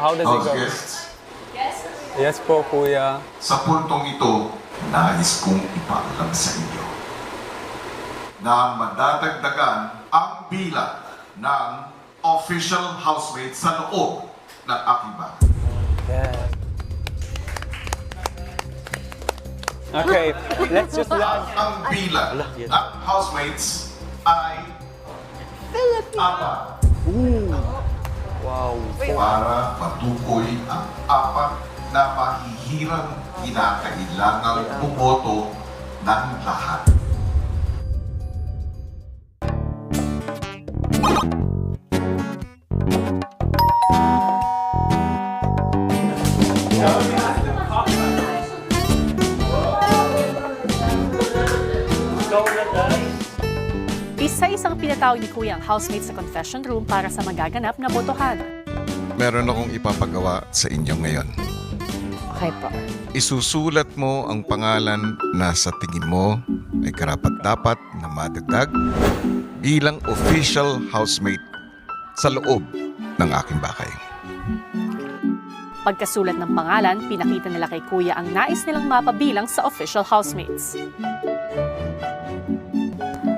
how does it House go? guests, Yes po, kuya. sa puntong ito, nais kong ipaalam sa inyo na madadagdagan ang bilang ng official housemates sa loob ng aking bahay. Yeah. Okay, let's just laugh. Ang bilang ng housemates ay apat. Wow. Para matukoy ang apat na mahihirang kinakailangang bumoto ng lahat. Isa-isang pinatawag ni Kuya ang housemate sa confession room para sa magaganap na botohan. Meron akong ipapagawa sa inyo ngayon. Okay po. Isusulat mo ang pangalan na sa tingin mo ay karapat-dapat na madagdag bilang official housemate sa loob ng aking bahay. Pagkasulat ng pangalan, pinakita nila kay Kuya ang nais nilang mapabilang sa official housemates.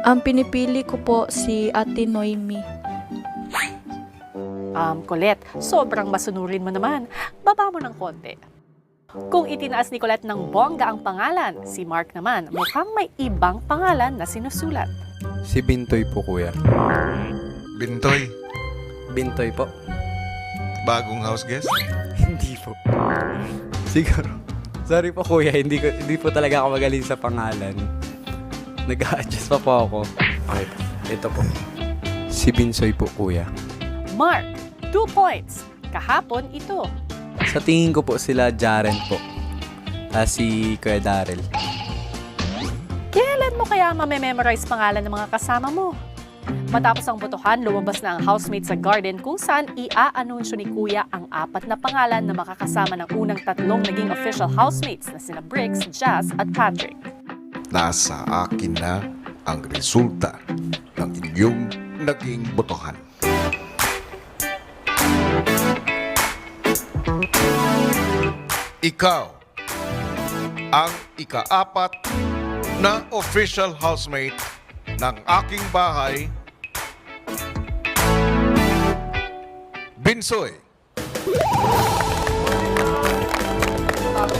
Ang pinipili ko po si Ate Noemi. Colette, sobrang masunurin mo naman. Baba mo ng konti. Kung itinaas ni Colette ng bongga ang pangalan, si Mark naman mukhang may ibang pangalan na sinusulat. Si Bintoy po, kuya. Bintoy, Bintoy po. bagong house guest? Hindi po. Siguro. Sorry po, kuya. Hindi po talaga ako magaling sa pangalan. Nag-a-adjust pa po ako. Okay po. Ito po. Si Binsoy po, kuya. Mark, 2 points. Kahapon ito. Sa tingin ko po sila Jaren po. Si Kuya Daryl. Kailan mo kaya mamememorize pangalan ng mga kasama mo? Matapos ang botohan, lumabas na ang housemate sa garden kung saan ia-anunsyo ni Kuya ang 4 na pangalan na makakasama ng unang 3 naging official housemates na sina Briggs, Jazz at Patrick. Nasa akin na ang resulta ng inyong naging botohan. Ikaw ang ika-4 na official housemate ng aking bahay, Binsoy.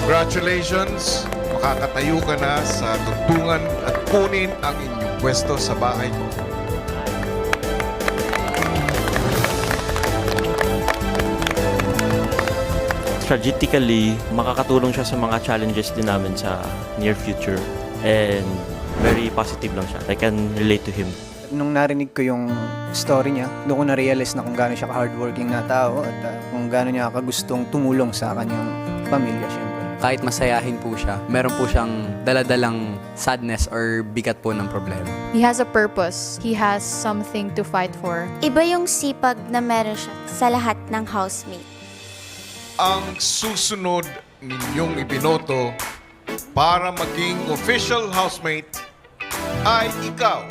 Congratulations! Makakatayo ka na sa tuntungan at kunin ang inyong pwesto sa bahay mo. Strategically, makakatulong siya sa mga challenges din namin sa near future. And very positive lang siya. I can relate to him. Nung narinig ko yung story niya, doon ko na-realize na kung gaano siya ka-hardworking na tao at kung gaano niya kagustong tumulong sa kanyang pamilya, syempre. Kahit masayahin po siya, meron po siyang daladalang sadness or bigat po ng problema. He has a purpose. He has something to fight for. Iba yung sipag na meron siya sa lahat ng housemate. Ang susunod ninyong ibinoto para maging official housemate ay ikaw,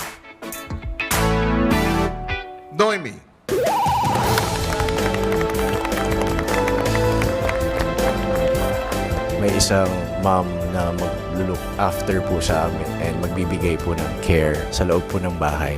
Noemi. May isang mom na mag-look after po sa amin and magbibigay po ng care sa loob po ng bahay.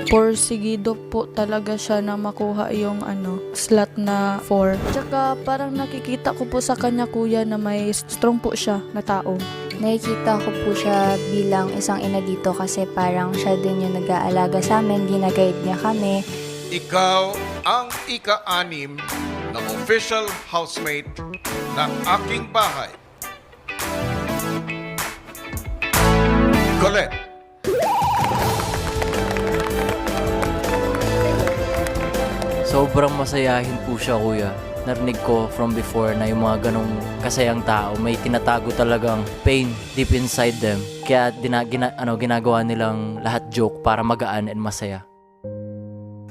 Porsigido po talaga siya na makuha yung slot na 4. Tsaka parang nakikita ko po sa kanya, kuya, na may strong po siya na tao. Nakikita ko po siya bilang isang ina dito kasi parang siya din yung nag-aalaga sa amin, ginaguide niya kami. Ikaw ang ika-6 na official housemate ng aking bahay, Colette. Sobrang masayahin po siya, kuya. Narinig ko from before na yung mga ganong kasayang tao, may tinatago talagang pain deep inside them. Kaya ginagawa nilang lahat joke para magaan and masaya.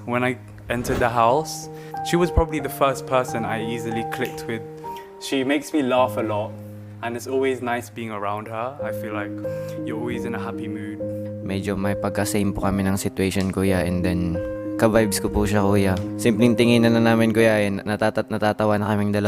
When I entered the house, she was probably the first person I easily clicked with. She makes me laugh a lot, and it's always nice being around her. I feel like you're always in a happy mood. Medyo may pagka-same po kami ng situation, kuya, and then ka-vibes ko po siya kuya. Simpleng tingin na namin kuya, natatawa na kaming dalawa.